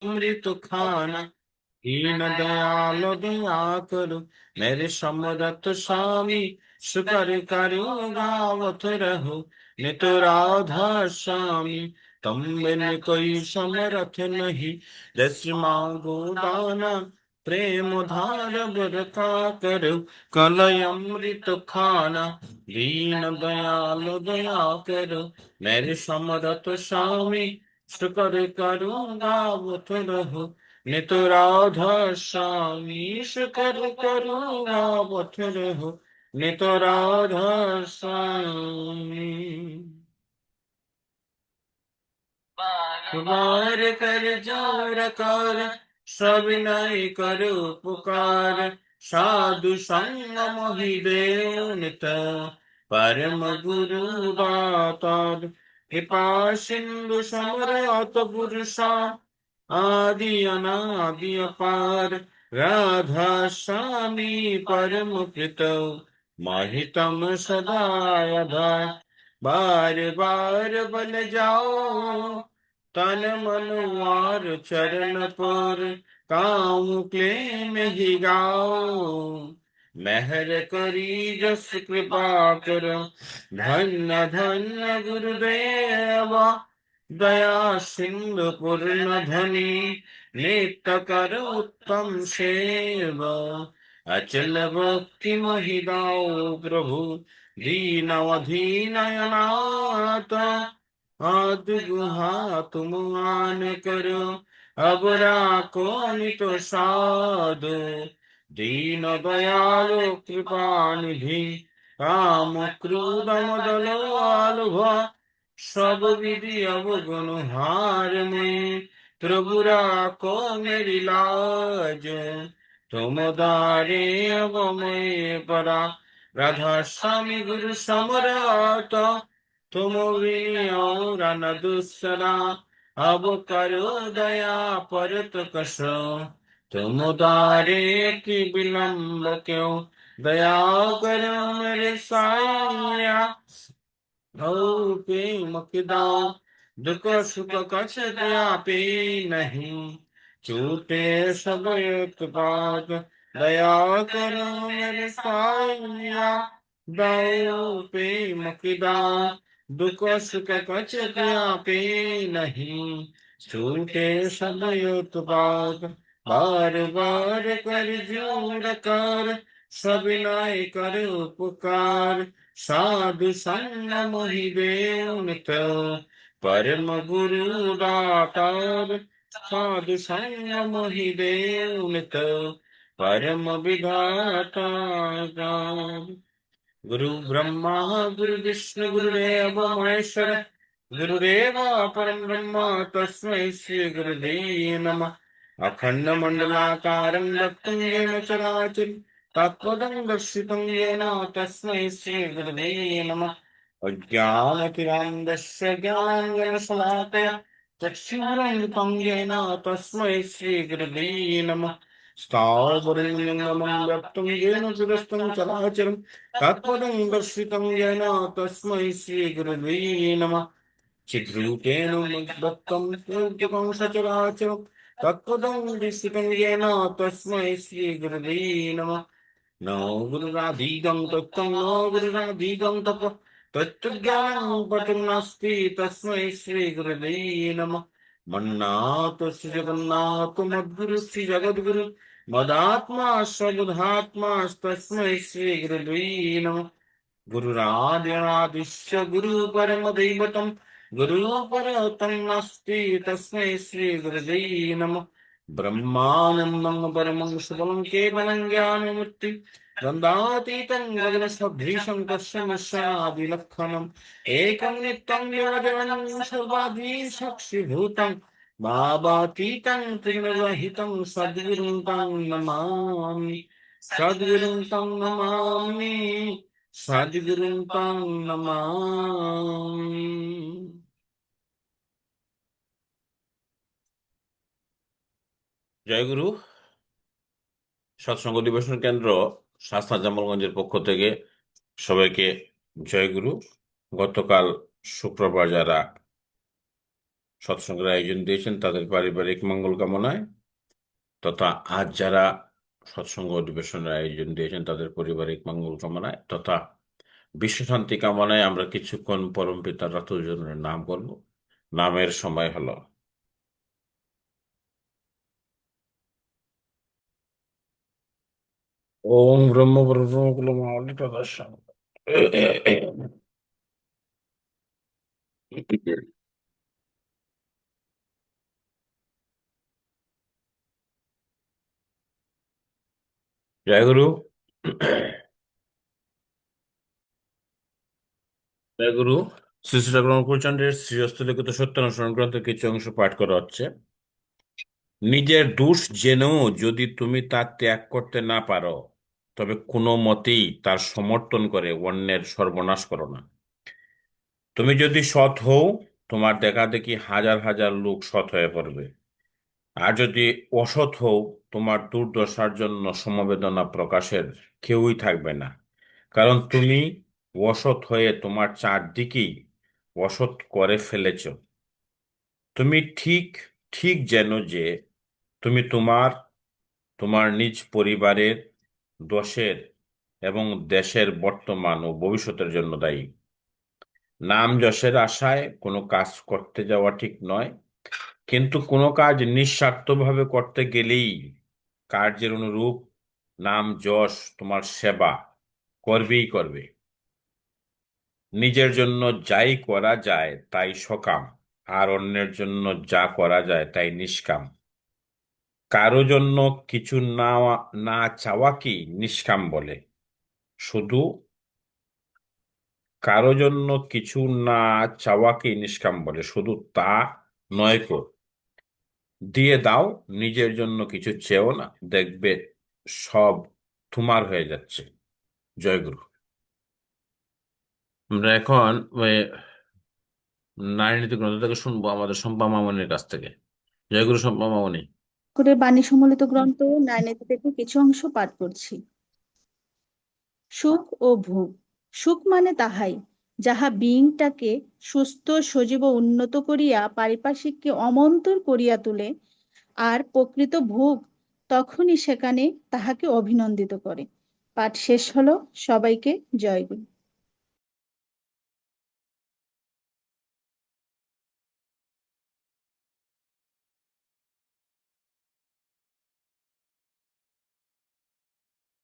अमृत खाना दीन दयाल दया करो मेरे समरथ स्वामी शुकर करो गावत रहो नित राधा स्वामी तुम बिन कोई समरथ नहीं जैसे मांगो दाना प्रेम धार बरता करो कलय अमृत खाना दीन दयाल दया करो मेरे समरथ स्वामी शुकर करूँगा अवत रहो नित राधा स्वामी शुकर करूँगा अवत रहो नित राधा स्वामी बार कर जोर कर सविनय करो पुकार साधु संग मोहि देव नित परम गुरु दातार कृपा सिंधु समरत पुरुषा आदि अनादि अपार राधा स्वामी परम कृत महितम सदा आधार बार बार बन जाओ तन मन वार चरण पर काऊ क्लेम ही गाओ मेहर करी जस कृपा कर धन्य धन्य गुरुदेवा दया सिंधु पूर्ण धनी नित्य कर उत्तम सेवा अचल भक्ति महिदाओ प्रभु दीन अधीनयनाथ आदि गुहा तुम आन करो अब राखो नित साधु दीन दयालु कृपा निधि काम क्रोध मदन आलुभ सब विधि अवगुण हार में प्रभु राखो मेरी लाज तुम दारे अब मैं परा राधा स्वामी गुरु समरात तुम भी और न दूसरा अब करो दया परत कसो तुम उदारे की विलंब क्यों दया करो मेरे साया प्रेम किदाओ दुख सुख कछ पे नहीं छूटे सब उत्पात दया करो मेरे साया दाओ प्रेम किदाओ दुख सुख कछ पे नहीं छूटे सब उत्पात बार बार कर जोड़ कर सविनय कर उपकार साधु संग मोहि देव नित परम गुरु दातार साधु संग मोहि देव नित परम विधाता गुरु ब्रह्मा गुरु विष्णु गुरुदेव महेश्वर गुरुदेव परम ब्रह्म तस्मै श्री गुरुदेव नमः अखंड मंडलाकारं वक्तं येन चराचरं तत्पदं दर्शितं येन तस्मै श्री गुरुवे नमः अज्ञानतिरान्धस्य ज्ञानाञ्जनशलाकया चक्षुरुन्मिलितं येन तस्मै श्री गुरुवे नमः स्थावरं व्यक्तं येन सुदस्तं चराचरं तत्पदं दर्शितं येन तस्मै श्री गुरुवे नमः चिद्रूपेण दत्तं प्रत्यकं सचराचरं तत्पदं दर्शितं येन तस्मै श्री गुरुवे नमः नो गुरुराधीगं तत्त्वं नो गुरुराधीगं तप तत्त्वज्ञानं पटं नास्ति तस्मै श्री गुरुवे नमः मन्नाथ श्री जगन्नाथ मद्गुरु श्री जगद्गुरु मदात्मा स्वबुधात्मा तस्मै श्री गुरुवे नमः गुरुरादिरादिश्य गुरु परम दैवतम गुरु परतम नास्ति तस्मै श्री गुरुवे नमः ब्रह्मानन्दं परमं सुबलं केवलं ज्ञानमूर्ति गन्धातीतं गगनसदृशं तस्मैशादिलक्षणम् एकं नित्यं निरवधिरवं सर्वाधि साक्षिभूतं भावातीतं त्रिगुणरहितं सद्गुरुं तं नमामि सद्गुरुं तं नमामि सद्गुरुं तं नमामि। জয় গুরু। সৎসঙ্গ অধিবেশন কেন্দ্র শাস্তা জামালগঞ্জের পক্ষ থেকে সবাইকে জয় গুরু। গতকাল শুক্রবার যারা সৎসঙ্গের আয়োজন দিয়েছেন তাদের পারিবারিক মঙ্গল কামনায়, তথা আজ যারা সৎসঙ্গ অধিবেশনের আয়োজন দিয়েছেন তাদের পারিবারিক মঙ্গল কামনায়, তথা বিশ্বশান্তি কামনায় আমরা কিছুক্ষণ পরম পিতার রাতুজনের নাম করব। নামের সময় হলো ওম ব্রহ্ম ব্রহ্মকুল মহালিকাদর্শন। জয় গুরু। জয় গুরু। শ্রী শ্রী ঠাকুর অনুকূলচন্দ্রের শ্রীহস্ত লিখিত সত্যানুসরণ গ্রন্থের কিছু অংশ পাঠ করা হচ্ছে। নিজের দোষ জেনেও যদি তুমি তা ত্যাগ করতে না পারো, তবে কোনো মতেই তার সমর্থন করে অন্যের সর্বনাশ করো না। তুমি যদি সৎ হও, তোমার দেখাদেখি হাজার হাজার লোক সৎ হয়ে পড়বে। আর যদি অসৎ হও, তোমার দুর্দশার জন্য সমবেদনা প্রকাশের কেউই থাকবে না। কারণ তুমি অসৎ হয়ে তোমার চারদিকেই অসৎ করে ফেলেছ। তুমি ঠিক ঠিক যেন যে তুমি তোমার তোমার নিজ পরিবারের, দোষের এবং দেশের বর্তমান ও ভবিষ্যতের জন্য দায়ী। নাম যশের আশায় কোনো কাজ করতে যাওয়া ঠিক নয়, কিন্তু কোনো কাজ নিঃস্বার্থভাবে করতে গেলেই কার্যের অনুরূপ নাম যশ তোমার সেবা করবেই করবে। নিজের জন্য যাই করা যায় তাই সকাম, আর অন্যের জন্য যা করা যায় তাই নিষ্কাম। কারো জন্য কিছু না না চাওয়াকেই নিষ্কাম বলে। শুধু কারো জন্য কিছু না চাওয়াকেই নিষ্কাম বলে, শুধু তা নয় কো, দিয়ে দাও, নিজের জন্য কিছু চেও না, দেখবে সব তোমার হয়ে যাচ্ছে। জয়গুরু। আমরা এখন ওই নারীনীতি গ্রন্থ থেকে শুনবো আমাদের শম্পা মামনির কাছ থেকে। জয়গুরু শম্পা মামনি। করে বাণী সম্বলিত গ্রন্থ নারীনীতি থেকে কিছু অংশ পাঠ করছি। সুখ ও ভোগ। সুখ মানে তাহাই যাহা বিইংটাকে সুস্থ সজীব ও উন্নত করিয়া পারিপার্শ্বিককে অমন্তর করিয়া তোলে, আর প্রকৃত ভোগ তখনই সেখানে তাহাকে অভিনন্দিত করে। পাঠ শেষ হলো। সবাইকে জয়গুরু।